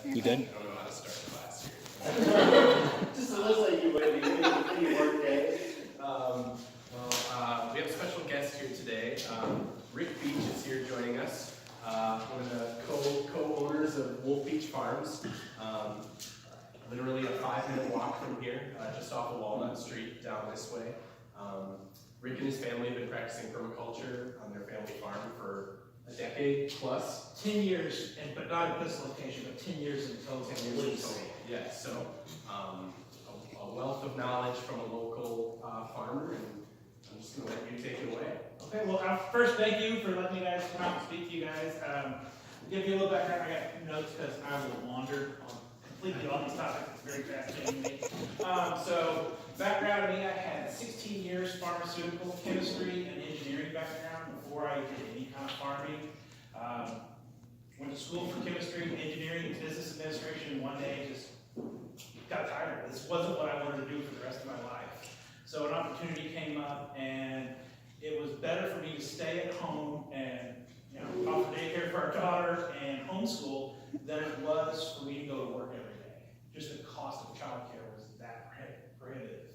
You good? I don't know how to start the class here. Just looks like you might be pretty work day. We have a special guest here today. Rick Beach is here joining us, one of the co-owners of Wolf Beach Farms. Literally a 5-minute walk from here, just off of Walnut Street down this way. Rick and his family have been practicing permaculture on their family farm for a decade plus. 10 years, but not at this location, but 10 years in total. 10 years in total. Yeah, so a wealth of knowledge from a local farmer, and I'm just going to let you take it away. Okay, well, first, thank you for letting me guys come out and speak to you guys. To give you a little background, I got notes because I will wander completely on these topics. It's very fascinating. So, background of me, I had 16 years pharmaceutical, chemistry, and engineering background before I did any kind of farming. Went to school for chemistry, engineering, and business administration. One day, just got tired. This wasn't what I wanted to do for the rest of my life. So an opportunity came up, and it was better for me to stay at home and offer daycare for our daughter and homeschool than it was for me to go to work every day. Just the cost of childcare was that prohibitive.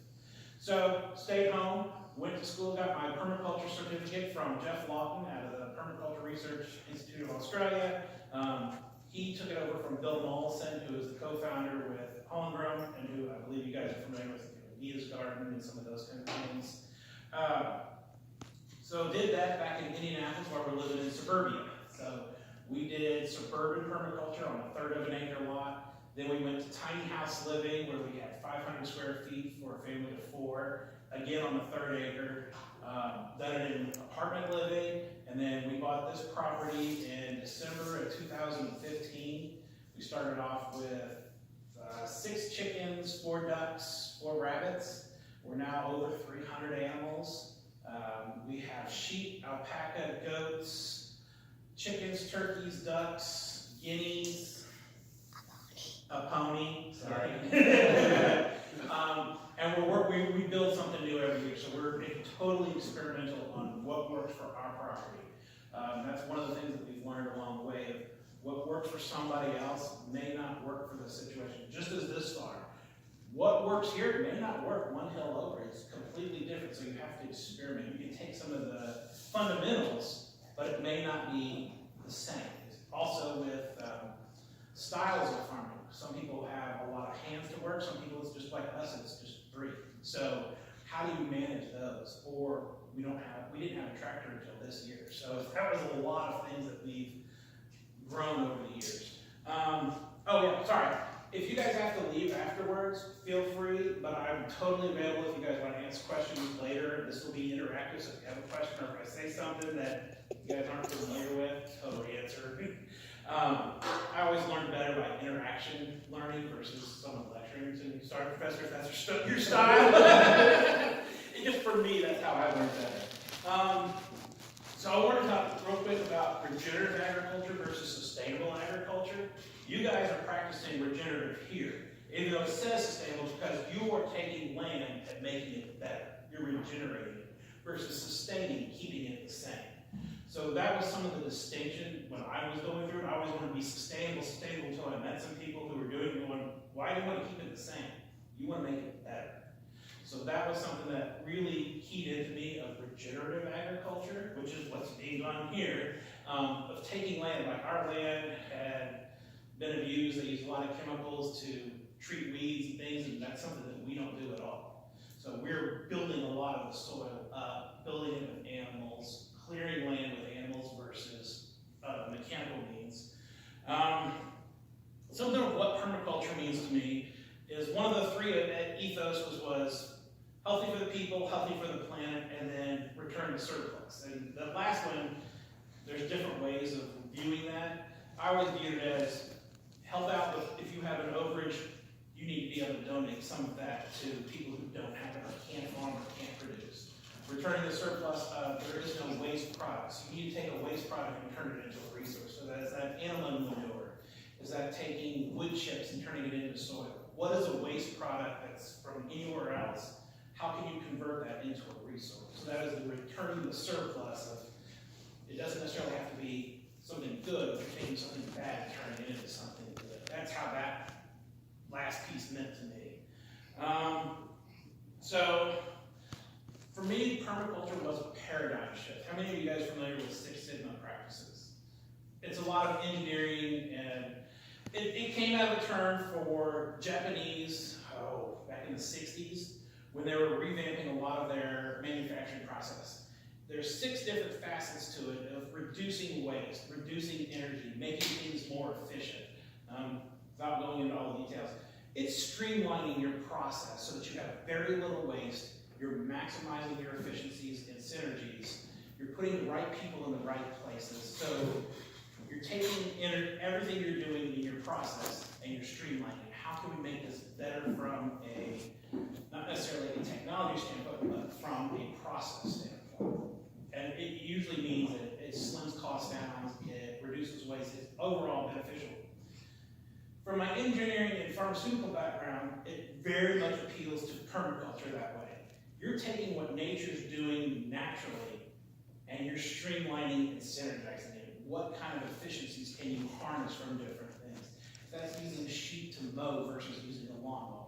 So stayed home, went to school, got my permaculture certificate from Jeff Lawton out of the Permaculture Research Institute of Australia. He took it over from Bill Mollison, who is the co-founder with Homegrown, and who I believe you guys are familiar with, Vita's Garden and some of those kind of things. So did that back in Indianapolis while we're living in suburbia. So we did suburban permaculture on a 1/3 of an acre lot. Then we went to tiny house living where we had 500 square feet for a family of 4, again on the 1/3 acre. Done it in apartment living, and then we bought this property in December of 2015. We started off with 6 chickens, 4 ducks, 4 rabbits. We're now over 300 animals. We have sheep, alpaca, goats, chickens, turkeys, ducks, guineas, a pony, sorry. And we build something new every year, so we're totally experimental on what works for our property. That's one of the things that we've learned along the way. Of what works for somebody else may not work for the situation, just as this farm. What works here may not work one hill over. It's completely different, so you have to experiment. You can take some of the fundamentals, but it may not be the same. Also with styles of farming. Some people have a lot of hands to work. Some people, it's just like us, it's just 3. So how do you manage those? Or we didn't have a tractor until this year. So that was a lot of things that we've grown over the years. Oh yeah, sorry. If you guys have to leave afterwards, feel free, but I'm totally available if you guys want to answer questions later. This will be interactive, so if you have a question or if I say something that you guys aren't familiar with, totally answer. I always learn better by interaction learning versus someone lecturing. So you start, professor, if that's your style. Just for me, that's how I learn better. So I want to talk real quick about regenerative agriculture versus sustainable agriculture. You guys are practicing regenerative here, even though it says sustainable, because you are taking land and making it better. You're regenerating it versus sustaining, keeping it the same. So that was some of the distinction when I was going through it. I always wanted to be sustainable until I met some people who were doing it going, why do you want to keep it the same? You want to make it better. So that was something that really keyed into me of regenerative agriculture, which is what's being done here, of taking land. Like our land had been abused. They use a lot of chemicals to treat weeds and things, and that's something that we don't do at all. So we're building a lot of the soil up, building it with animals, clearing land with animals versus mechanical means. Something of what permaculture means to me is one of the 3 ethos was healthy for the people, healthy for the planet, and then return to surplus. And the last one, there's different ways of viewing that. I always viewed it as help out with, if you have an overage, you need to be able to donate some of that to people who don't have it or can't farm or can't produce. Returning the surplus, there is no waste products. You need to take a waste product and turn it into a resource. So that is that animal manure. Is that taking wood chips and turning it into soil? What is a waste product that's from anywhere else? How can you convert that into a resource? So that is the returning the surplus of, it doesn't necessarily have to be something good, but taking something bad and turning it into something good. That's how practices. It's a lot of engineering, and it came out of a term for Japanese, back in the 60s, when they were revamping a lot of their manufacturing process. There's 6 different facets to it of reducing waste, reducing energy, making things more efficient. Without going into all the details, it's streamlining your process so that you have very little waste, you're maximizing your efficiencies and synergies, you're putting the right people in the right places. So you're taking everything you're doing in your process and you're streamlining. How can we make this better from not necessarily a technology standpoint, but from a process standpoint? And it usually means that it slims costs down, it reduces waste, it's overall beneficial. From my engineering and pharmaceutical background, it very much appeals to permaculture that way. You're taking what nature's doing naturally and you're streamlining and synergizing it. What kind of efficiencies can you harness from different things? If that's using a sheet to mow versus using a lawnmower,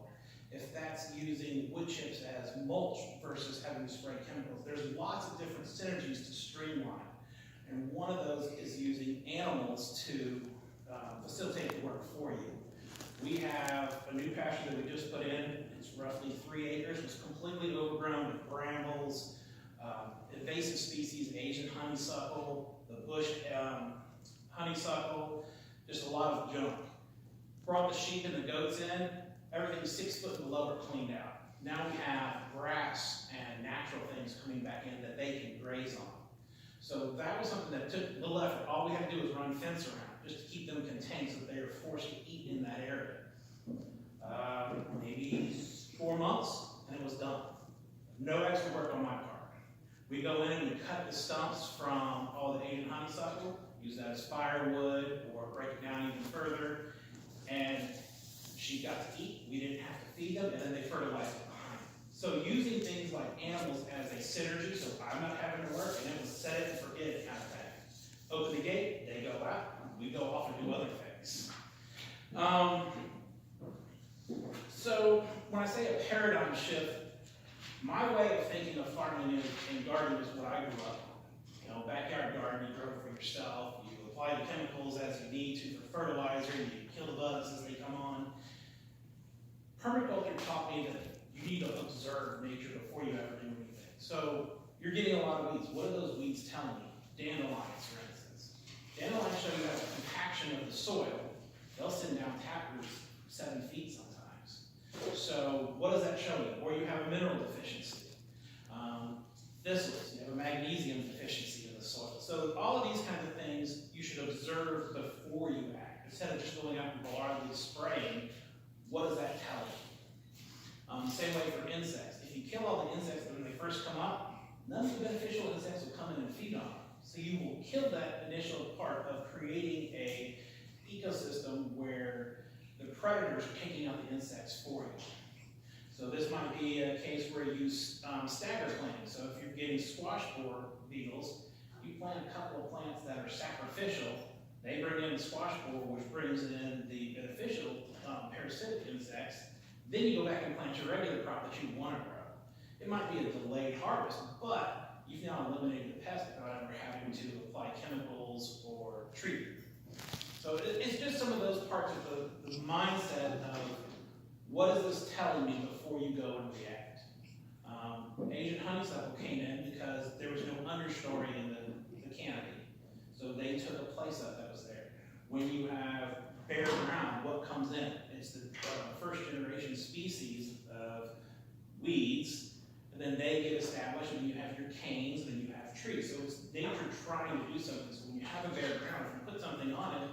if that's using wood chips as mulch versus having to spray chemicals, there's lots of different synergies to streamline. And one of those is using animals to facilitate the work for you. We have a new pasture that we just put in. It's roughly 3 acres. It's completely overgrown with brambles, invasive species, Asian honeysuckle, the bush honeysuckle, just a lot of junk. Brought the sheep and the goats in. Everything's 6 foot and below are cleaned out. Now we have grass and natural things coming back in that they can graze on. So that was something that took little effort. All we had to do was run fence around, just to keep them contained so that they were forced to eat in that area. Maybe 4 months, and it was done. No extra work on my part. We go in and we cut the stumps from all the Asian honeysuckle, use that as firewood, or break it down even further, and she got to eat. We didn't have to feed them, and then they fertilized it behind. So using things like animals as a synergy, so I'm not having to work, and it was set it and forget it kind of thing. Open the gate, they go out, we go off and do other things. So when I say a paradigm shift, my way of thinking of farming and gardening is what I grew up on. You know, backyard garden, you grow it for yourself, you apply the chemicals as you need to for fertilizer, you kill the bugs as they come on. Permaculture taught me that you need to observe nature before you ever do anything. So you're getting a lot of weeds. What are those weeds telling you? Dandelions, for instance. Dandelions show you that compaction of the soil. They'll send down tap roots 7 feet sometimes. So what does that show you? Or you have a mineral deficiency. Thistles, you have a magnesium deficiency in the soil. So all of these kinds of things you should observe before you act. Instead of just going out and blindly spraying, what does that tell you? Same way for insects. If you kill all the insects when they first come up, none of the beneficial insects will come in and feed on them. So you will kill that initial part of creating a ecosystem where the predators are taking out the insects for you. So this might be a case where you stagger planting. So if you're getting squash borer beetles, you plant a couple of plants that are sacrificial. They bring in the squash borer, which brings in the beneficial parasitic insects. Then you go back and plant your regular crop that you want to grow. It might be a delayed harvest, but you've now eliminated the pest without ever having to apply chemicals or treat. So it's just some of those parts of the mindset of what is this telling me before you go and react. Asian honeysuckle came in because there was no understory in the canopy. So they took a place up that was there. When you have bare ground, what comes in? It's the first generation species of weeds, and then they get established, and you have your canes, and then you have trees. So it's nature trying to do something. So when you have a bare ground, if you put something on it,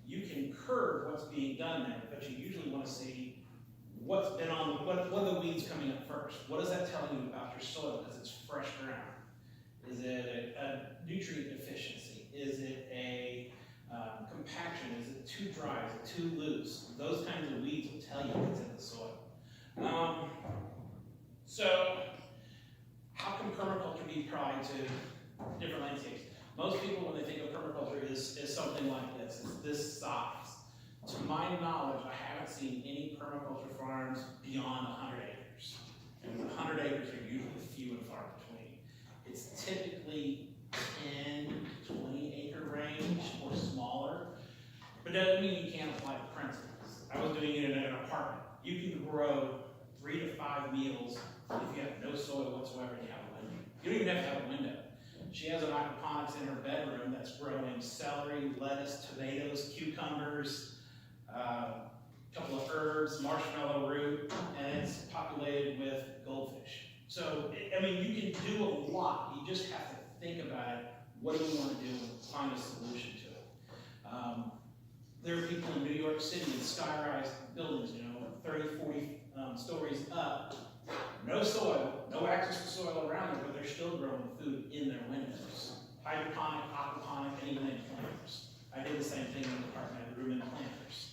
you can curb what's being done there, but you usually want to see what's been on, what are the weeds coming up first? What is that telling you about your soil because it's fresh ground? Is it a nutrient deficiency? Is it a compaction? Is it too dry? Is it too loose? Those kinds of weeds will tell you what's in the soil. So how can permaculture be applied to different landscapes? Most people, when they think of permaculture, is something like this. It's this size. To my knowledge, I haven't seen any permaculture farms beyond 100 acres. And 100 acres are usually few and far between. It's typically 10, 20 acre range or smaller. But that doesn't mean you can't apply the principles. I was doing it in an apartment. You can grow 3 to 5 meals if you have no soil whatsoever and you have a window. You don't even have to have a window. She has an aquaponics in her bedroom that's growing celery, lettuce, tomatoes, cucumbers, a couple of herbs, marshmallow root, and it's populated with goldfish. So, I mean, you can do a lot. You just have to think about it. What do we want to do and find a solution to it? There are people in New York City in sky-rise buildings, 30, 40 stories up, no soil, no access to soil around them, but they're still growing food in their windows. Hydroponic, aquaponic, anything planters. I did the same thing in the apartment, room in planters.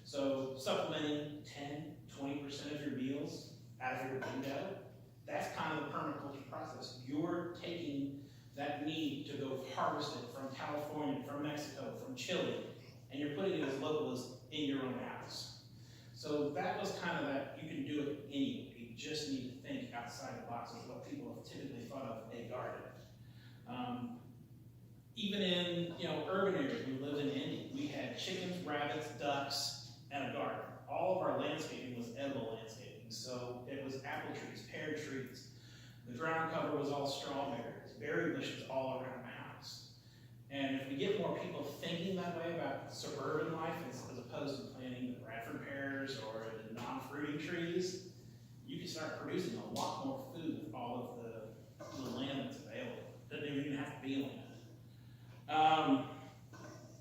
So supplementing 10, 20% of your meals out of your window, that's kind of the permaculture process. You're taking that need to go harvest it from California, from Mexico, from Chile, and you're putting it as local as in your own house. So that was kind of that, you can do it anyway. You just need to think outside the box of what people have typically thought of a garden. Even in urban areas, we lived in Indy, we had chickens, rabbits, ducks, and a garden. All of our landscaping was edible landscaping. So it was apple trees, pear trees. The ground cover was all strawberries, berry bushes all around the house. And if we get more people thinking that way about suburban life as opposed to planting the Bradford pears or the non-fruiting trees, you can start producing a lot more food with all of the land that's available. Doesn't even have to be land.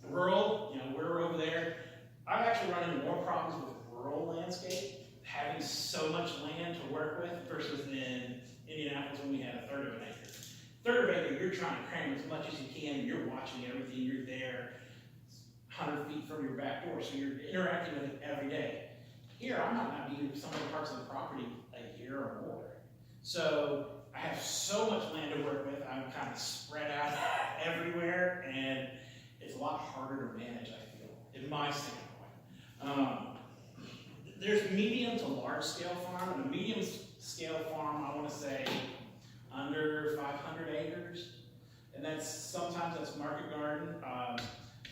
Rural, we're over there. I've actually run into more problems with rural landscape, having so much land to work with versus in Indianapolis when we had 1/3 of an acre. 1/3 of an acre, you're trying to cram as much as you can, you're watching everything, you're there 100 feet from your back door, so you're interacting with it every day. Here, I might not be in some of the parts of the property a year or more. So I have so much land to work with, I'm kind of spread out everywhere, and it's a lot harder to manage, I feel, in my standpoint. There's medium to large scale farm, and a medium scale farm, I want to say, under 500 acres, and sometimes that's market garden.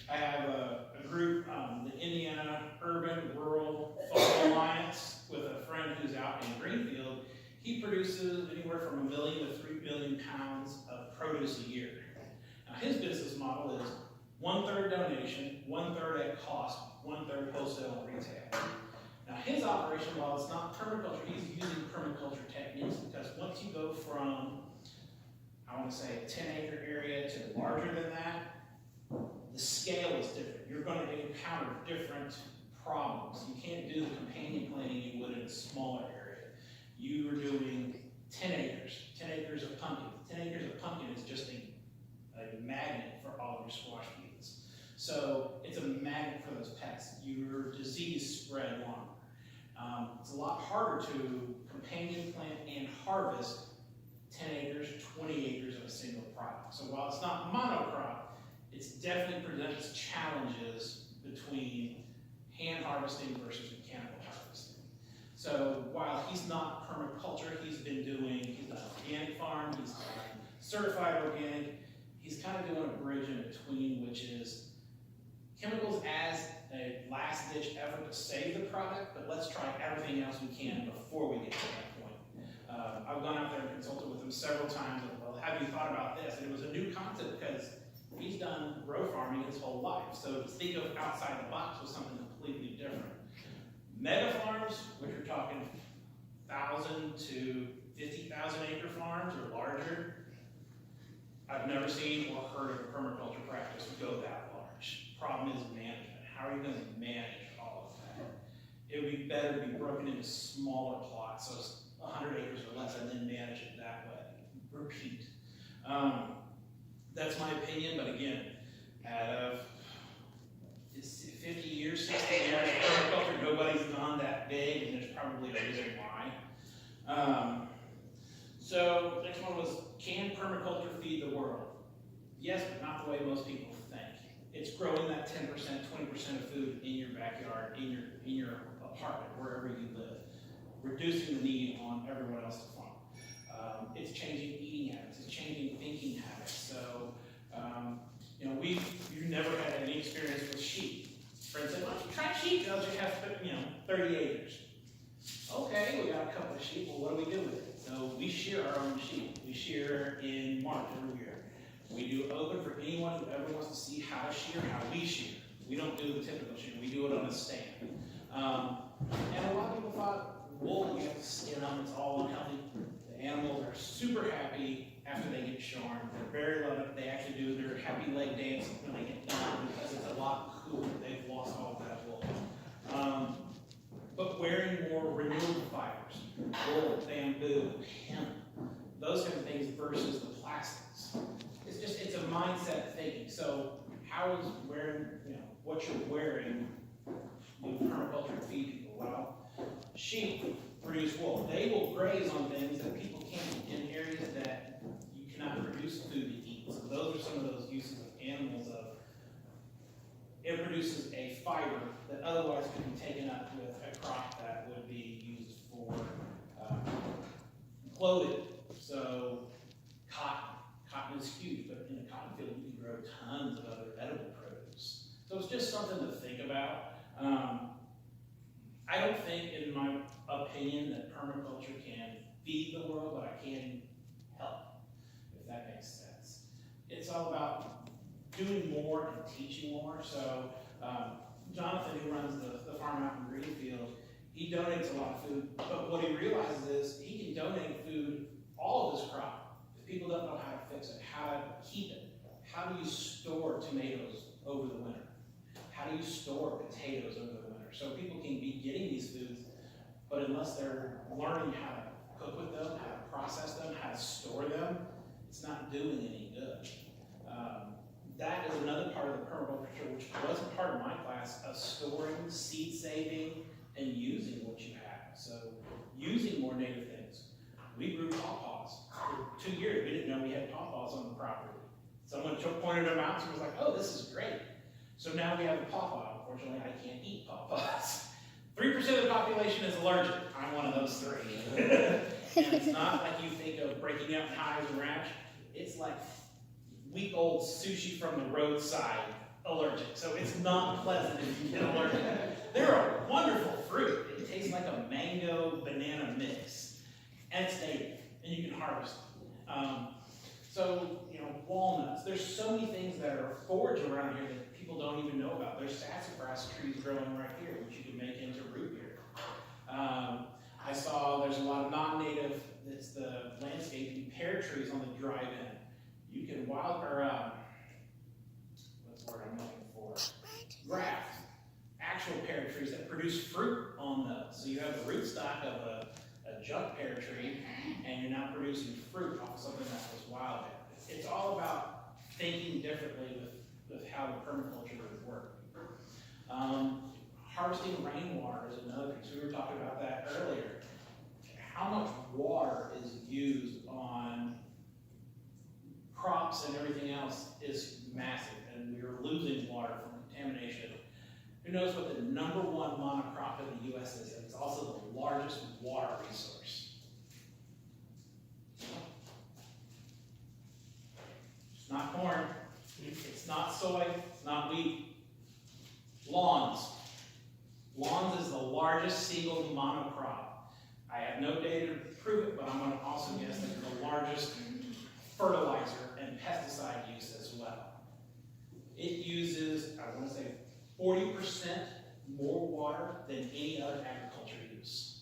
I have a group, the Indiana Urban Rural Farm Alliance, with a friend who's out in Greenfield. He produces anywhere from 1 million to 3 million pounds of produce a year. Now his business model is 1/3 donation, 1/3 at cost, 1/3 wholesale and retail. Now his operation, while it's not permaculture, he's using permaculture techniques because once you go from, I want to say, a 10-acre area to larger than that, the scale is different. You're going to encounter different problems. You can't do the companion planting you would in a smaller area. You are doing 10 acres of pumpkin. 10 acres of pumpkin is just a magnet for all of your squash beans. So it's a magnet for those pests. Your disease spread longer. It's a lot harder to companion plant and harvest 10 acres, 20 acres of a single product. So while it's not monocrop, it's definitely presents challenges between hand harvesting versus mechanical harvesting. So while he's not permaculture, he's done organic farm, he's done certified organic, he's kind of doing a bridge in between, which is chemicals as a last ditch effort to save the product, but let's try everything else we can before we get to that point. I've gone out there and consulted with him several times, and, well, have you thought about this? And it was a new concept because he's done row farming his whole life. So to think of outside the box was something completely different. Mega farms, which are talking 1,000 to 50,000 acre farms or larger, I've never seen or heard of a permaculture practice go that large. Problem is management. How are you going to manage all of that? It would be better to be broken into smaller plots, so it's 100 acres or less, and then manage it that way. Repeat. That's my opinion, but again, out of 50 years, 60 years of permaculture, nobody's gone that big, and there's probably a reason why. So, next one was, can permaculture feed the world? Yes, but not the way most people think. It's growing that 10%, 20% of food in your backyard, in your apartment, wherever you live, reducing the need on everyone else to farm. It's changing eating habits. It's changing thinking habits. So, you know, you've never had any experience with sheep. Friends said, "Why don't you try sheep? They'll just have, 30 acres." Okay, we got a couple of sheep. Well, what do we do with it? So we shear our own sheep. We shear in March every year. We do open for anyone who ever wants to see how to shear, how we shear. We don't do the typical shear. We do it on a stand. And a lot of people thought, wool, you have to skin them, it's all unhealthy. The animals are super happy after they get shorn. They're very loving. They actually do their happy leg dance when they get done because it's a lot cooler. They've lost all of that wool. But wearing more renewable fibers, wool, bamboo, hemp, those kind of things versus the plastics. It's a mindset thinking. So how is wearing, what you're wearing with permaculture feed people? Well, sheep produce wool. They will graze on things that people can't in areas that you cannot produce food to eat. So those are some of those uses of animals. It produces a fiber that otherwise could be taken up with a crop that would be used for clothing. So cotton is huge, but in a cotton field you can grow tons of other edible produce. So it's just something to think about. I don't think, in my opinion, that permaculture can feed the world, but I can help, if that makes sense. It's all about doing more and teaching more. So Jonathan, who runs the farm out in Greenfield, he donates a lot of food, but what he realizes is he can donate food, all of his crop. If people don't know how to fix it, how to keep it, how do you store tomatoes over the winter? How do you store potatoes over the winter? So people can be getting these foods, but unless they're learning how to cook with them, how to process them, how to store them, it's not doing any good. That is another part of the permaculture, which wasn't part of my class, of storing, seed saving, and using what you have. So using more native things. We grew pawpaws. For 2 years, we didn't know we had pawpaws on the property. Someone pointed them out and was like, "Oh, this is great." So now we have a pawpaw. Unfortunately, I can't eat pawpaws. 3% of the population is allergic. I'm one of those 3. And it's not like you think of breaking out in hives and rash. It's like week-old sushi from the roadside allergic. So it's not pleasant if you get allergic. They're a wonderful fruit. It tastes like a mango banana mix. And it's native, and you can harvest them. So, walnuts. There's so many things that are foraged around here that people don't even know about. There's sassafras trees growing right here, which you can make into root beer. I saw there's a lot of non-native, it's the landscaping pear trees on the drive-in. You can what's the word I'm looking for? Graft. Actual pear trees that produce fruit on those. So you have the rootstock of a junk pear tree, and you're now producing fruit off of something that was wild. It's all about thinking differently with how the permaculture would work. Harvesting rainwater is another thing. So we were talking about that earlier. How much water is used on crops and everything else is massive, and we're losing water from contamination. Who knows what the #1 monocrop in the U.S. is, and it's also the largest water resource. It's not corn, it's not soy, it's not wheat. Lawns. Lawns is the largest single monocrop. I have no data to prove it, but I'm going to also guess that it's the largest fertilizer and pesticide use as well. It uses, I want to say, 40% more water than any other agriculture use.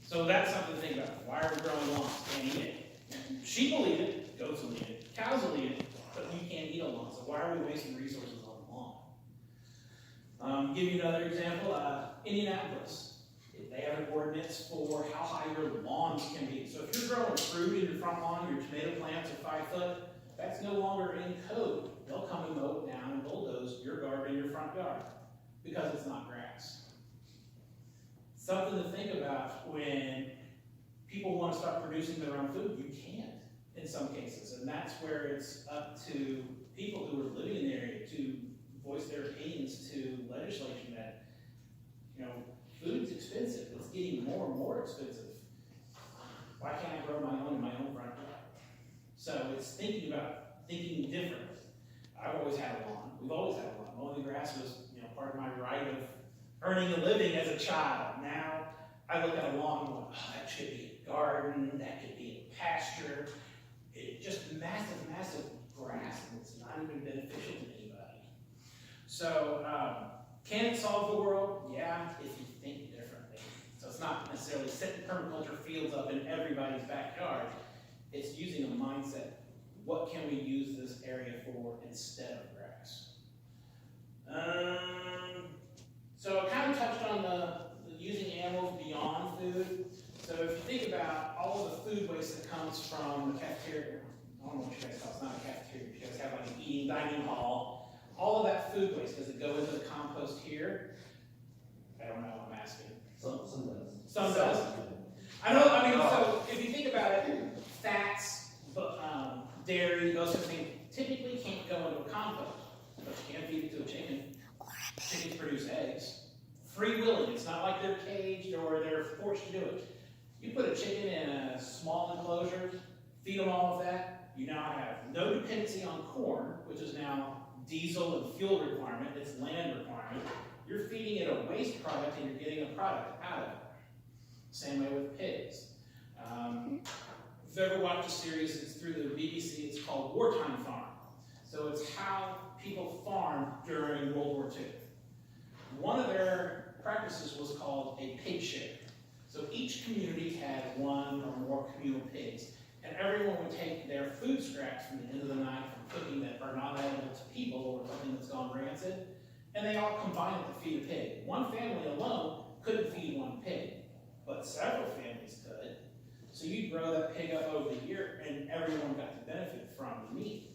So that's something to think about. Why are we growing lawns? Can't eat it. Sheep will eat it, goats will eat it, cows will eat it, but you can't eat a lawn. So why are we wasting resources on the lawn? Give you another example. Indianapolis. They have an ordinance for how high your lawns can be. So if you're growing fruit in your front lawn, your tomato plants are 5 foot, that's no longer in code. They'll come and mow it down and bulldoze your garden in your front yard because it's not grass. Something to think about when people want to start producing their own food. You can't in some cases, and that's where it's up to people who are living in the area to voice their opinions to legislation that, food's expensive. It's getting more and more expensive. Why can't I grow my own in my own front yard? So it's thinking differently. I've always had a lawn. We've always had a lawn. Mowing the grass was, part of my right of earning a living as a child. Now I look at a lawn and go, oh, that should be a garden, that could be a pasture. It's just massive, massive grass, and it's not even beneficial to anybody. So, can it solve the world? Yeah, if you think differently. So it's not necessarily setting permaculture fields up in everybody's backyard. It's using a mindset. What can we use this area for instead of grass? So I kind of touched on the using animals beyond food. So if you think about all of the food waste that comes from the cafeteria, I don't know what you guys call it, it's not a cafeteria, you guys have like an eating dining hall. All of that food waste, does it go into the compost here? I don't know, I'm asking. Some does. Some does. So if you think about it, fats, dairy, those sort of things typically can't go into a compost, but you can feed it to a chicken. Chickens produce eggs. Free willing, it's not like they're caged or they're forced to do it. You put a chicken in a small enclosure, feed them all of that, you now have no dependency on corn, which is now diesel and fuel requirement, it's land requirement. You're feeding it a waste product and you're getting a product out of it. Same way with pigs. If you've ever watched a series, it's through the BBC, it's called Wartime Farm. So it's how people farmed during World War II. One of their practices was called a pig share. So each community had one or more communal pigs, and everyone would take their food scraps from the end of the night from cooking that are not edible to people or something that's gone rancid, and they all combined it to feed a pig. One family alone couldn't feed one pig, but several families could. So you'd grow that pig up over the year, and everyone got to benefit from the meat.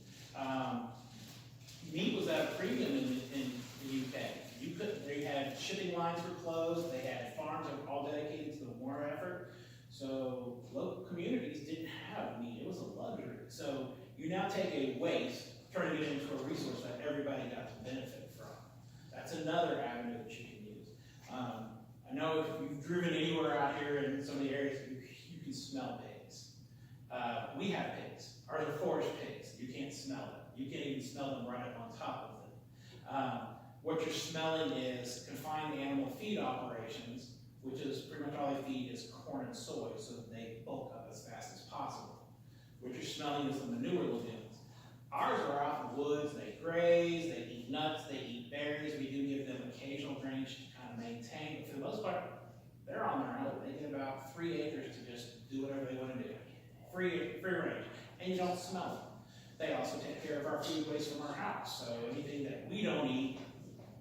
Meat was at a premium in the UK. You couldn't, they had shipping lines were closed, they had farms that were all dedicated to the war effort. So local communities didn't have meat, it was a luxury. So you now take a waste, turning it into a resource that everybody got to benefit from. That's another avenue that you can use. I know if you've driven anywhere out here in some of the areas, you can smell pigs. We have pigs. Ours are forest pigs. You can't smell them. You can't even smell them right up on top of them. What you're smelling is confined animal feed operations, which is pretty much all they feed is corn and soy, so that they bulk up as fast as possible. What you're smelling is the manure lagoons. Ours are out in the woods, they graze, they eat nuts, they eat berries. We do give them occasional drainage to kind of maintain, but for the most part, they're on their own. They get about 3 acres to just do whatever they want to do. Free range, and you don't smell them. They also take care of our food waste from our house, so anything that we don't eat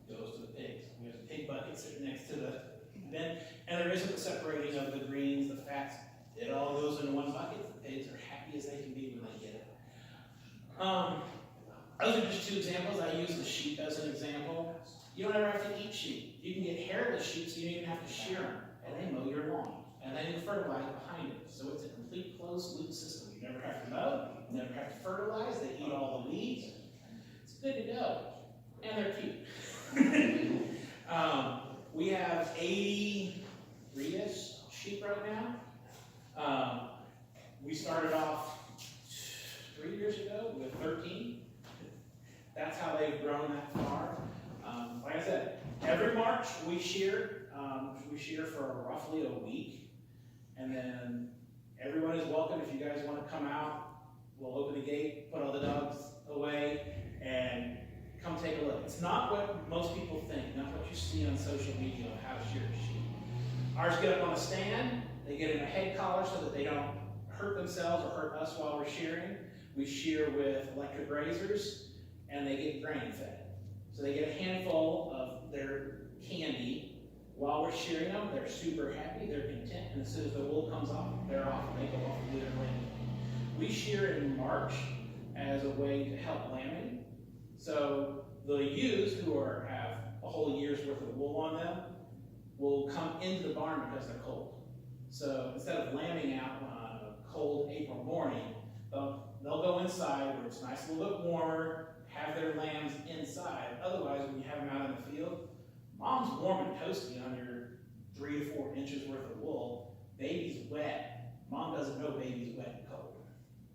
goes to the pigs. We have a pig bucket sitting next to the bin, and there isn't the separating of the greens, the fats. It all goes into one bucket. The pigs are happy as they can be when they get it. Those are just two examples. I use the sheep as an example. You don't ever have to eat sheep. You can get hairless sheep, so you don't even have to shear them, and they mow your lawn, and then you fertilize behind it. So it's a complete closed-loop system. You never have to mow, you never have to fertilize. They eat all the weeds. It's good to go, and they're cute. We have 83-ish sheep right now. We started off 3 years ago with 13. That's how they've grown that far. Like I said, every March we shear. We shear for roughly a week, and then everyone is welcome. If you guys want to come out, we'll open the gate, put all the dogs away, and come take a look. It's not what most people think, not what you see on social media of how to shear a sheep. Ours get up on a stand, they get in a head collar so that they don't hurt themselves or hurt us while we're shearing. We shear with electric razors, and they get grain fed. So they get a handful of their candy while we're shearing them. They're super happy, they're content, and as soon as the wool comes off, they're off and they go off and do their lambing. We shear in March as a way to help lambing. So the ewes who have a whole year's worth of wool on them will come into the barn because they're cold. So instead of lambing out on a cold April morning, they'll go inside where it's nice, a little bit warmer, have their lambs inside. Otherwise, when you have them out in the field, mom's warm and toasty under 3 to 4 inches worth of wool. Baby's wet Mom doesn't know baby's wet and cold.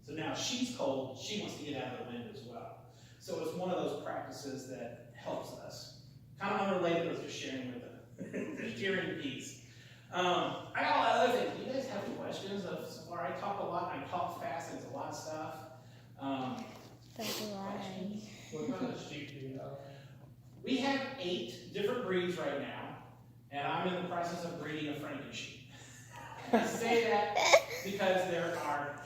So now she's cold, she wants to get out of the wind as well. So it's one of those practices that helps us. Kind of unrelated, but just sharing with them. Just sharing peace. I got a lot of other things. Do you guys have any questions so far? I talk a lot, I talk fast, it's a lot of stuff. That's right. What kind of sheep do you have? We have 8 different breeds right now, and I'm in the process of breeding a Franken sheep. I say that because there are,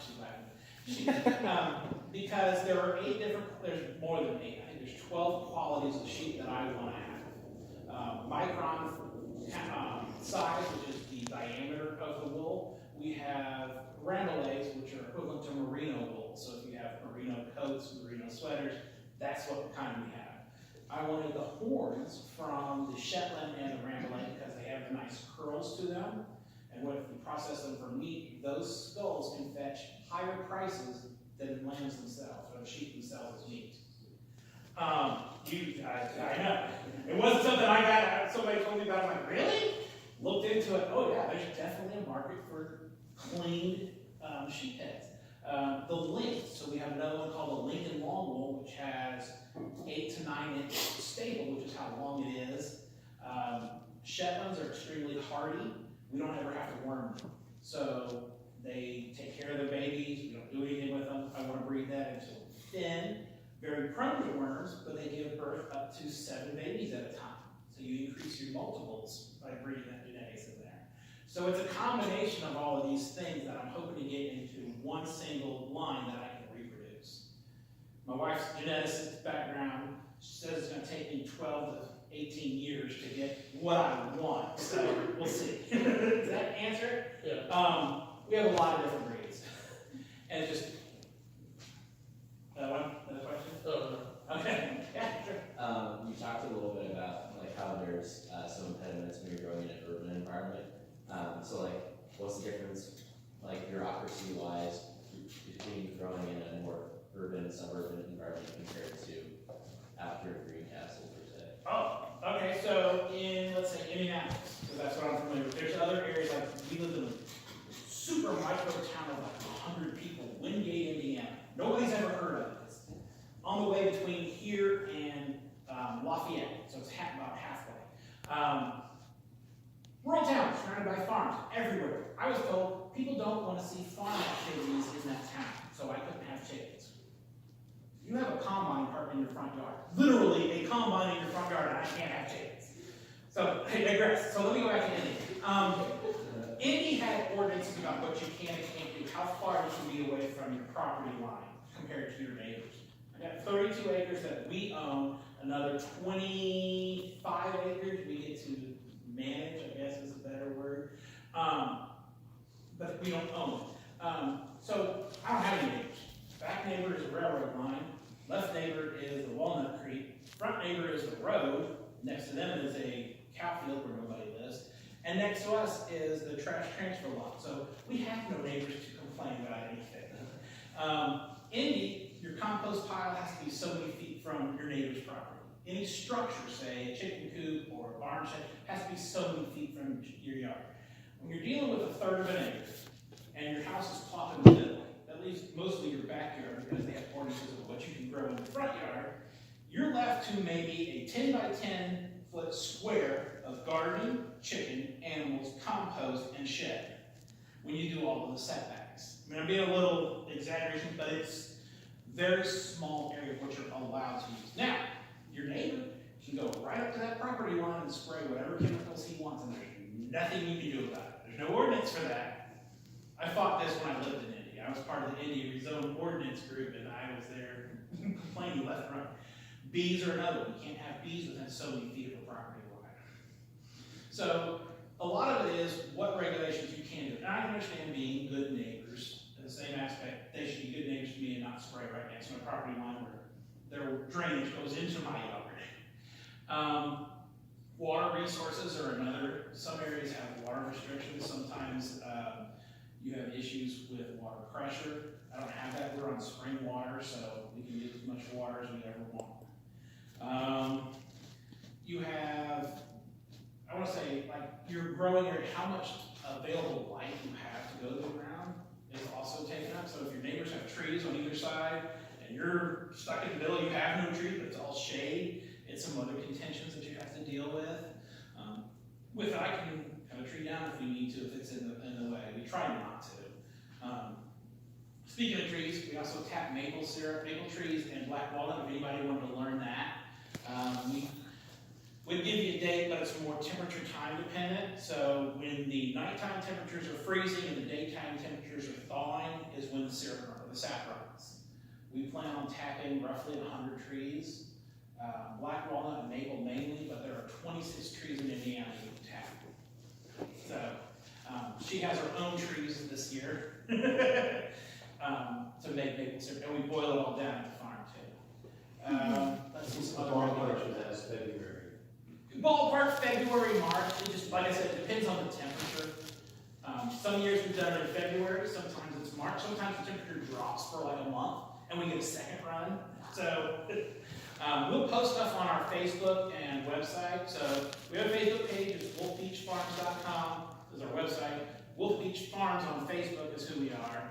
because there are 8 different, there's more than 8, I think there's 12 qualities of sheep that I want to have. Micron size, which is the diameter of the wool. We have ramblets, which are equivalent to merino wool. So if you have merino coats, merino sweaters, that's what kind we have. I wanted the horns from the Shetland and the Rambouillet because they have nice curls to them. And if you process them for meat, those skulls can fetch higher prices than lambs themselves, or the sheep themselves as meat. I know. It wasn't something I got, somebody told me about. I'm like, really? Looked into it. Oh yeah, there's definitely a market for cleaned sheep heads. The length, so we have another one called a Lincoln long wool, which has 8 to 9 inch stable, which is how long it is. Shetlands are extremely hardy. We don't ever have to worm them. So they take care of their babies, we don't do anything with them. I want to breed that into thin, very prone to worms, but they give birth up to 7 babies at a time. So you increase your multiples by breeding that genetics in there. So it's a combination of all of these things that I'm hoping to get into one single line that I can reproduce. My wife's geneticist background says it's going to take me 12 to 18 years to get what I want, so we'll see. Does that answer it? Yeah. We have a lot of different breeds. And it's just, another question? Oh, Okay, yeah, sure. You talked a little bit about like how there's some impediments when you're growing in an urban environment. So like, what's the difference, like bureaucracy-wise, between growing in a more urban, suburban environment compared to after Greencastle per se? Oh, okay, so in, let's say, Indianapolis, because that's what I'm familiar with. There's other areas, like we live in a super micro town of like 100 people, Wingate, Indiana. Nobody's ever heard of it. It's on the way between here and Lafayette, so it's about halfway. Rural town, surrounded by farms, everywhere. I was told people don't want to see farm activities in that town, so I couldn't have chickens. You have a combine parked in your front yard. Literally a combine in your front yard, and I can't have chickens. So I digress. So let me go back to Indy. Indy had ordinances about what you can and can't do, how far you can be away from your property line compared to your neighbors. I got 32 acres that we own, another 25 acres we get to manage, I guess is a better word, but we don't own it. So I don't have any neighbors. Back neighbor is the railroad line, left neighbor is the Walnut Creek, front neighbor is the road, next to them is a cow field where nobody lives, and next to us is the trash transfer lot. So we have no neighbors to complain about anything. Indy, your compost pile has to be so many feet from your neighbor's property. Any structure, say a chicken coop or a barn shed, has to be so many feet from your yard. When you're dealing with a third of an acre, and your house is plopped in the middle, that leaves mostly your backyard because they have ordinances of what you can grow in the front yard, you're left to maybe a 10 by 10 foot square of gardening, chicken, animals, compost, and shed when you do all of the setbacks. I mean, I'm being a little exaggeration, but it's very small area of what you're allowed to use. Now, your neighbor can go right up to that property line and spray whatever chemicals he wants, and there's nothing you can do about it. There's no ordinance for that. I fought this when I lived in Indy. I was part of the Indy Rezone Ordinance Group, and I was there complaining left and right. Bees are another one. You can't have bees within so many feet of a property line. So a lot of it is what regulations you can do. And I understand being good neighbors. In the same aspect, they should be good neighbors to me and not spray right next to my property line where their drainage goes into my yard. Water resources are another. Some areas have water restrictions. Sometimes you have issues with water pressure. I don't have that. We're on spring water, so we can use as much water as we ever want. You have, I want to say, like, you're growing area, how much available light you have to go to the ground is also taken up. So if your neighbors have trees on either side, and you're stuck in the middle, you have no tree, but it's all shade, it's some other contentions that you have to deal with. I can cut a tree down if we need to, if it's in the way. We try not to. Speaking of trees, we also tap maple syrup, maple trees, and black walnut, if anybody wanted to learn that. We'd give you a date, but it's more temperature time dependent. So when the nighttime temperatures are freezing and the daytime temperatures are thawing is when the syrup or the sap runs. We plan on tapping roughly 100 trees, black walnut and maple mainly, but there are 26 trees in Indiana you can tap. So she has her own trees this year to make maple syrup, and we boil it all down at the farm too. Let's see some other regulations. That's February. Ballpark February, March. It just, like I said, it depends on the temperature. Some years we've done it in February, sometimes it's March, sometimes the temperature drops for like a month and we get a second run. So we'll post stuff on our Facebook and website. So we have a Facebook page, it's wolfbeachfarms.com is our website. Wolf Beach Farms on Facebook is who we are.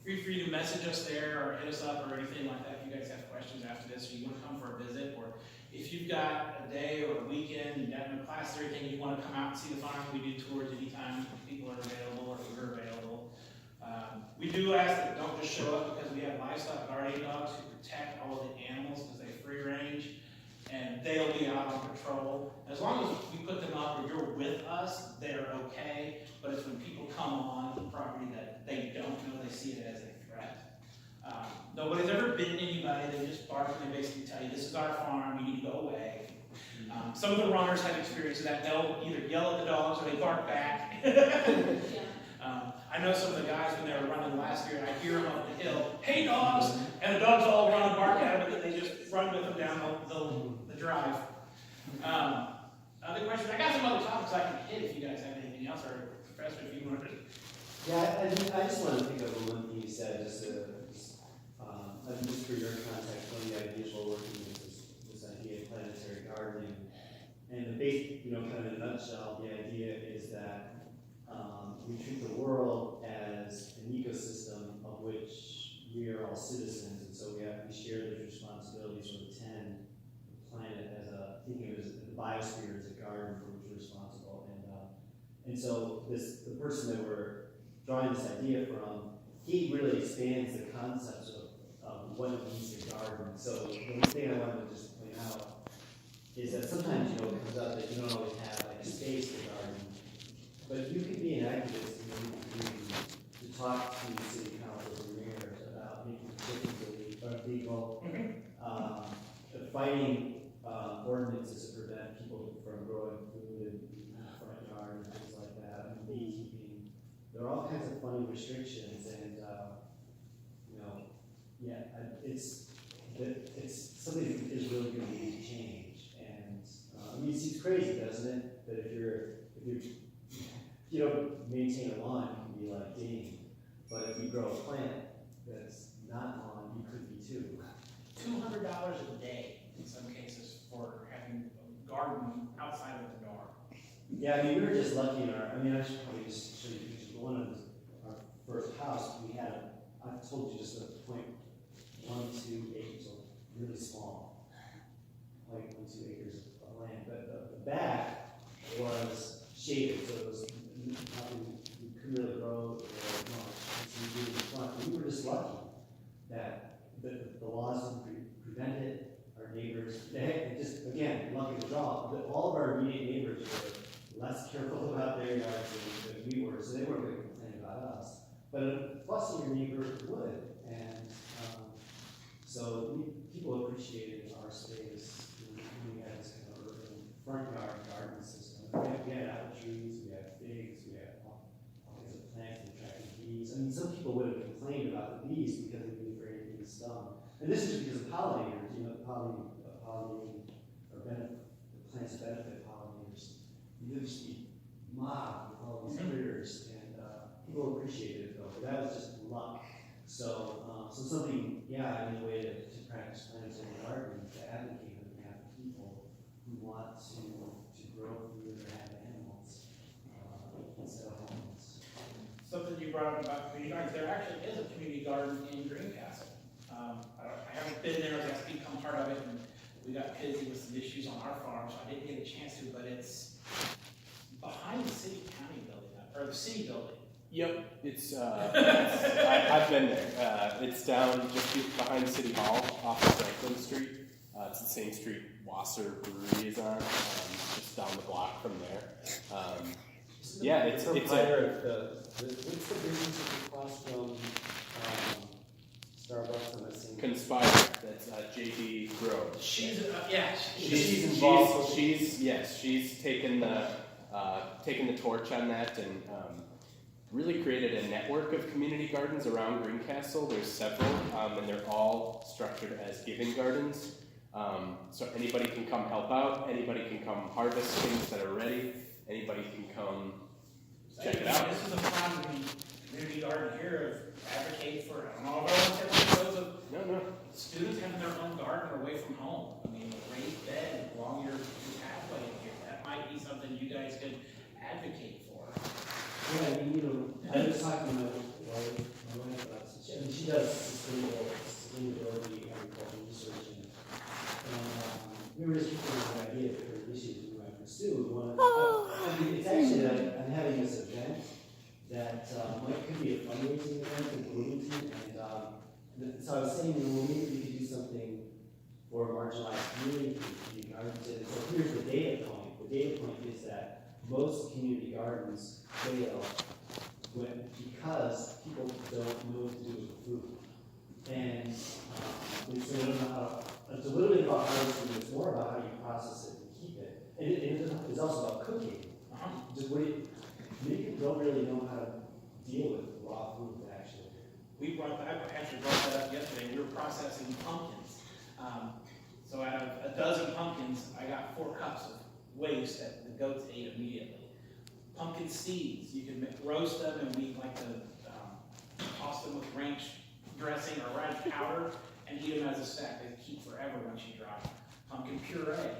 Feel free to message us there or hit us up or anything like that if you guys have questions after this or you want to come for a visit, or if you've got a day or a weekend, you've got no class or anything, you want to come out and see the farm, we do tours anytime people are available or if we're available. We do ask that don't just show up because we have livestock guardian dogs who protect all of the animals because they free range and they'll be out on patrol. As long as we put them up or you're with us, they're okay, but it's when people come on the property that they don't know, they see it as a threat. Nobody's ever bitten anybody, they just bark and they basically tell you, this is our farm, you need to go away. Some of the runners have experience of that. They'll either yell at the dogs or they bark back. I know some of the guys when they were running last year, I hear them up the hill, hey dogs, and the dogs all run and bark at them, but they just run with them down the drive. Other questions? I got some other topics I can hit if you guys have anything else, or Professor, if you want to. Yeah, I just want to pick up on one thing you said, just for your context, one of the ideas we're working with this idea of planetary gardening. And the basic, kind of in a nutshell, the idea is that we treat the world as an ecosystem of which we are all citizens, and so we share those responsibilities. So we tend the planet as thinking of it as the biosphere as a garden for which we're responsible. And so the person that we're drawing this idea from, he really expands the concepts of what it means to garden. So the one thing I wanted to just point out is that sometimes it comes up that you don't always have like a space to garden, but you can be an activist in the community to talk to city councils and mayors about making chickens illegal, fighting ordinances to prevent people from growing food in the front yard and things like that, and beekeeping. There are all kinds of funny restrictions, and it's something that is really going to need to change. And it seems crazy, doesn't it? That if you don't maintain a lawn, you can be like Dean. But if you grow a plant that's not lawn, you could be too. $200 a day in some cases for having a garden outside of the door. Yeah, we were just lucky in I should probably just show you pictures. But one of our first house, we had, I told you just a 0.12 acres, so really small, like 0.2 acres of land. But the back was shaded, so it was nothing, we couldn't really grow very much. And so we did it in front. We were just lucky that the laws didn't prevent it. Our neighbors, they just, again, lucky to draw. But all of our immediate neighbors were less careful about their yards than we were, so they weren't going to complain about us. But a fussy neighbor would, and so people appreciated our space. We had this kind of urban front yard garden system. We had apple trees, we had figs, we had all kinds of plants that attracted bees. Some people would have complained about the bees because they'd be afraid of being stung. And this is because of pollinators, pollinating, or the plants benefit pollinators. You just be mobbed with all these critters, and people appreciated it though, but that was just luck. So something, in a way to practice planetary gardening, to advocate on behalf of people who want to grow food or have animals. brought up about community gardens, there actually is a community garden in Greencastle. I haven't been there, I've become part of it, and we got busy with some issues on our farm, so I didn't get a chance to, but it's behind the city county building, or the city building. Yep, I've been there. It's down just behind City Hall off of Franklin Street. It's the same street Wasser Brewery is on, just down the block from there. Yeah, it's a... What's the business across from Starbucks on that same? Conspire, that's JD Grove. She's Involved. She's taken the torch on that and really created a network of community gardens around Greencastle. There's several, and they're all structured as giving gardens. So anybody can come help out, anybody can come harvest things that are ready, anybody can come check it out. This is a prime community garden here of advocate for, I don't know if I want to those of No. students having their own garden away from home. I mean, a raised bed along your pathway here, that might be something you guys could advocate for. Yeah, I mean, I was talking to my wife about this. She does sustainability agricultural research, and we were just looking at an idea for issues we might pursue. It's actually I'm having this event that could be a fundraising event in Bloomington, and so I was saying, well, maybe we could do something for marginalized community gardens. And so here's the data point. The data point is that most community gardens fail because people don't know what to do with the food. And so they don't know how, it's a little bit about harvesting, but it's more about how you process it and keep it. And it's also about cooking. Just many people don't really know how to deal with raw food, actually. I actually brought that up yesterday. We were processing pumpkins. So out of a dozen pumpkins, I got 4 cups of waste that the goats ate immediately. Pumpkin seeds, you can roast them, and we like to toss them with ranch dressing or ranch powder and eat them as a snack. They keep forever once you dry. Pumpkin puree.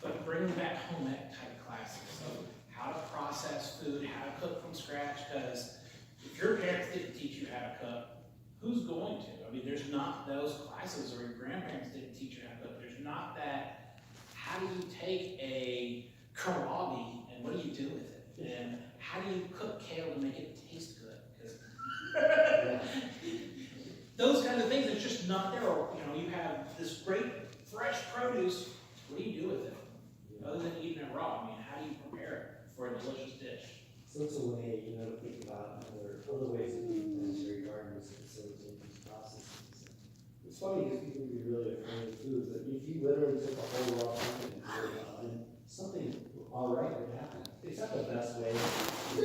But bring them back home ec type classes. So how to process food, how to cook from scratch, because if your parents didn't teach you how to cook, who's going to? I mean, there's not those classes, or your grandparents didn't teach you how to cook. There's not that, how do you take a kohlrabi and what do you do with it? And how do you cook kale to make it taste good? 'Cause those kind of things, it's just not there. Or, you have this great fresh produce, what do you do with it? Other than eating it raw, I mean, how do you prepare it for a delicious dish? So it's a way, to think about other ways that you can enter your gardens to facilitate these processes. It's funny because people can be really afraid of food, but if you literally took a whole raw pumpkin and put it on, something all right would happen. It's not the best way to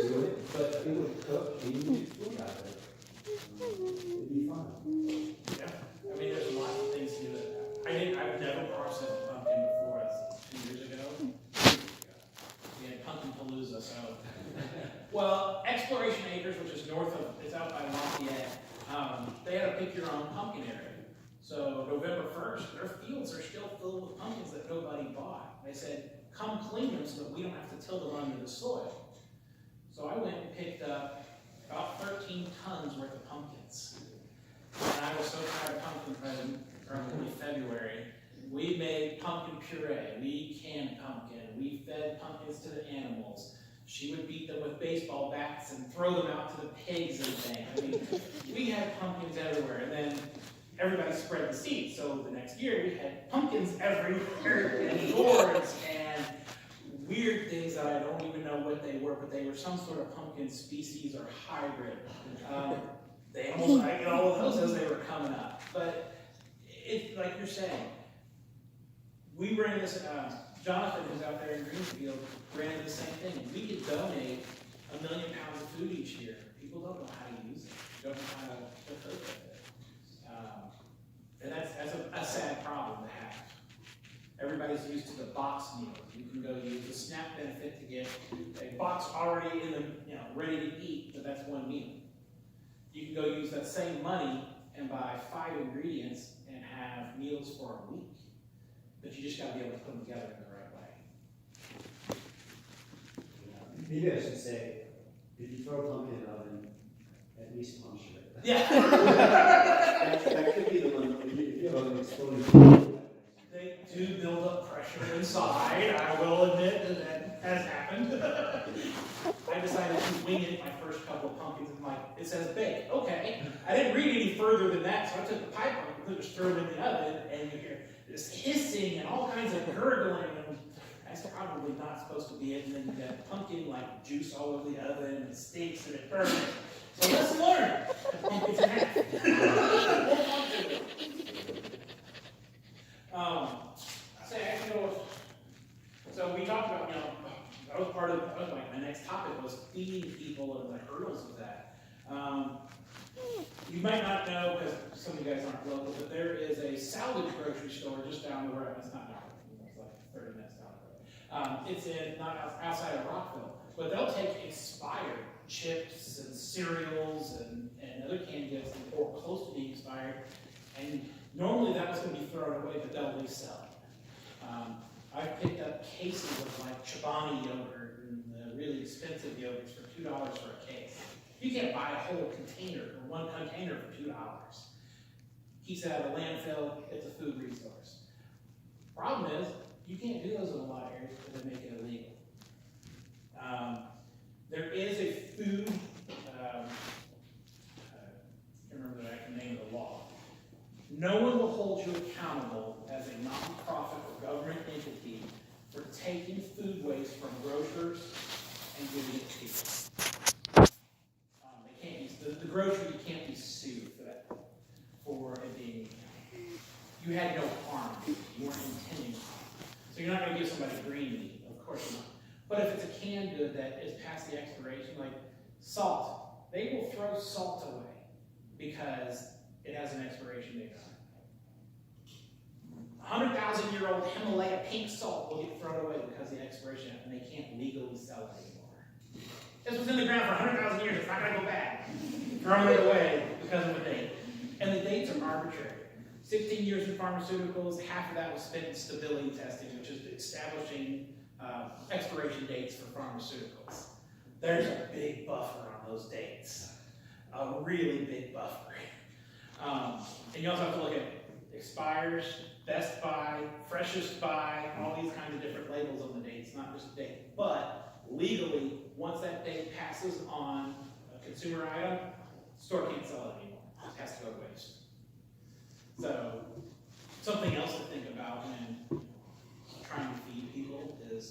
do it, but it would cook and you would get food out of it. It'd be fun. Yeah, I mean, there's lots of things to do with that. I've never processed a pumpkin before. That's 2 years ago. We had Pumpkin Palooza, so. Well, Exploration Acres, which is it's out by Lafayette, they had a pick your own pumpkin area. So November 1st, their fields are still filled with pumpkins that nobody bought. They said, come clean them so that we don't have to till them under the soil. So I went and picked up about 13 tons worth of pumpkins. And I was so tired of pumpkin present early February. We made pumpkin puree, we canned pumpkin, we fed pumpkins to the animals. She would beat them with baseball bats and throw them out to the pigs and things. I mean, we had pumpkins everywhere, and then everybody spread the seed. So the next year we had pumpkins everywhere, and gourds, and weird things that I don't even know what they were, but they were some sort of pumpkin species or hybrid. They almost, I get all of those as they were coming up. But it's like you're saying, we ran this, Jonathan, who's out there in Greenfield, ran the same thing. We could donate 1 million pounds of food each year. People don't know how to use it. Don't know how to cook with it. And that's a sad problem to have. Everybody's used to the box meal. You can go use the SNAP benefit to get a box already in the, ready to eat, but that's one meal. You can go use that same money and buy 5 ingredients and have meals for a week. But you just got to be able to put them together in the right way. Maybe I should say, If you throw a pumpkin in the oven, at least puncture it. Yeah. That could be the one, if you have an exploding. They do build up pressure inside, I will admit that has happened. I decided to wing it my first couple of pumpkins, and like, it says bake, okay. I didn't read any further than that, so I took the pie pumpkin, just threw it in the oven, and you hear this hissing and all kinds of gurgling, and that's probably not supposed to be it, and then you got pumpkin like juice all over the oven, and it stinks and it burns. So let's learn. Pumpkins in half. So we talked about, that was like my next topic was feeding people and the hurdles of that. You might not know, because some of you guys aren't local, but there is a salvage grocery store just down the road. It's not down the road, it's like 30 minutes down the road. It's not outside of Rockville, but they'll take expired chips and cereals and other canned goods that are close to being expired, and normally that was going to be thrown away, but they'll resell it. I've picked up cases of like Chobani yogurt and the really expensive yogurts for $2 for a case. You can't buy a whole container or one container for $2. Keeps it out of a landfill, it's a food resource. Problem is, you can't do those in a lot of areas because they make it illegal. There is a food, I can't remember the actual name of the law. No one will hold you accountable as a nonprofit or government entity for taking food waste from grocers and giving it to people. They can't be, the grocery, you can't be sued for that, for it being, you had no harm, you weren't intending harm. So you're not going to give somebody green meat, of course not. But if it's a canned good that is past the expiration, like salt, they will throw salt away because it has an expiration date on it. 100,000-year-old Himalaya pink salt will get thrown away because of the expiration, and they can't legally sell it anymore. This was in the ground for 100,000 years, it's not going to go bad. Throwing it away because of a date. And the dates are arbitrary. 16 years in pharmaceuticals, half of that was spent in stability testing, which is establishing expiration dates for pharmaceuticals. There's a big buffer on those dates. A really big buffer. And you also have to look at expires, best by, freshest by, all these kinds of different labels on the dates, not just a date. But legally, once that date passes on a consumer item, store can't sell it anymore. It has to go to waste. So, something else to think about when trying to feed people is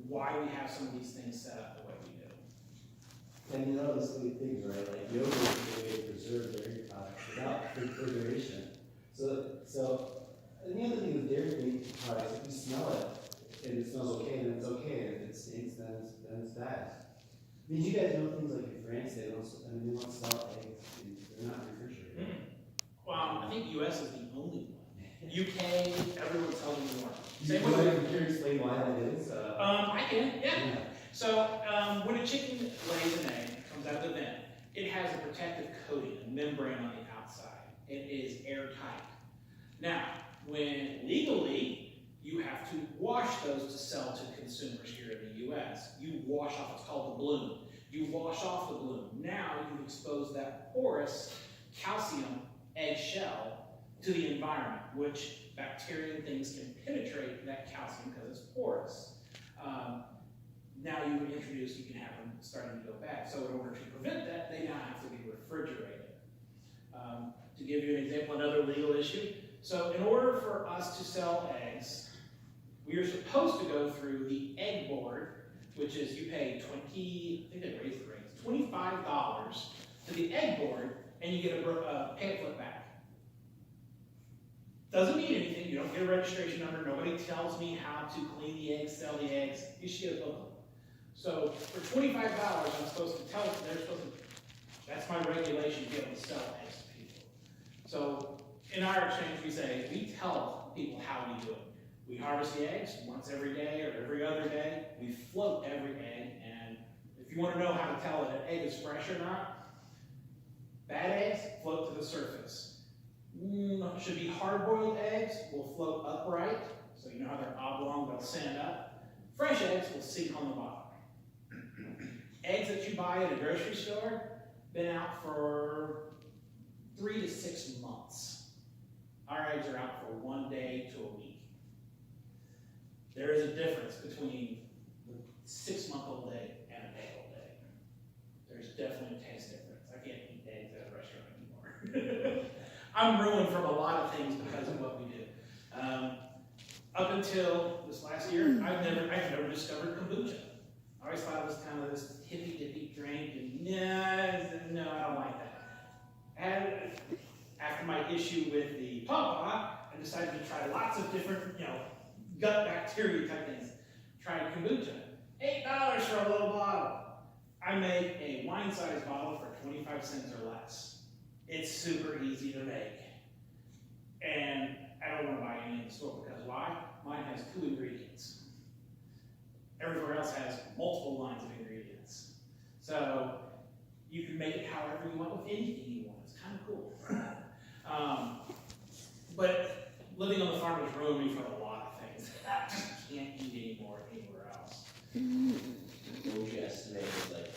why we have some of these things set up the way we do. And you know, those silly things, right? Like yogurt is a way to preserve dairy products without refrigeration. So, and the other thing with dairy products, if you smell it and it smells okay, then it's okay. And if it stinks, then it's bad. I mean, you guys know things like in France, they don't sell eggs. They're not refrigerated. Well, I think US is the only one. UK, everyone's telling me more. Same way. Can you explain why that is? I can, yeah. So, when a chicken lays an egg, comes out of the vent, it has a protective coating, a membrane on the outside. It is airtight. Now, when legally, you have to wash those to sell to consumers here in the US. You wash off, it's called the bloom. You wash off the bloom. Now, you've exposed that porous calcium eggshell to the environment, which bacteria and things can penetrate that calcium because it's porous. Now you can have them starting to go bad. So in order to prevent that, they now have to be refrigerated. To give you an example, another legal issue. So in order for us to sell eggs, we are supposed to go through the egg board, which is you pay I think they raised the rates, $25 to the egg board, and you get a pamphlet back. Doesn't mean anything, you don't get a registration number, nobody tells me how to clean the eggs, sell the eggs, you should get a booklet. So for $25, I'm supposed to tell them, that's my regulation to be able to sell eggs to people. So in our exchange, we tell people how we do it. We harvest the eggs once every day or every other day. We float every egg, and if you want to know how to tell if an egg is fresh or not, bad eggs float to the surface. Should be hard-boiled eggs will float upright, so you know how they're oblong, they'll stand up. Fresh eggs will sink on the bottom. eggs that you buy at a grocery store, been out for 3 to 6 months. Our eggs are out for 1 day to a week. There is a difference between the 6-month-old egg and a day-old egg. There's definitely a taste difference. I can't eat eggs at a restaurant anymore. I'm ruined from a lot of things because of what we do. Up until this last year, I've never discovered kombucha. I always thought it was kind of this hippy-dippy drink, and no, I don't like that. And after my issue with the pawpaw, I decided to try lots of different, gut bacteria type things. Tried kombucha. $8 for a little bottle. I make a wine-sized bottle for 25 cents or less. It's super easy to make. And I don't want to buy any in the store because why? Mine has 2 ingredients. Everywhere else has multiple lines of ingredients. So you can make it however you want with anything you want. It's kind of cool. But living on the farm has ruined me for a lot of things. I just can't eat anymore anywhere else. What would you estimate is like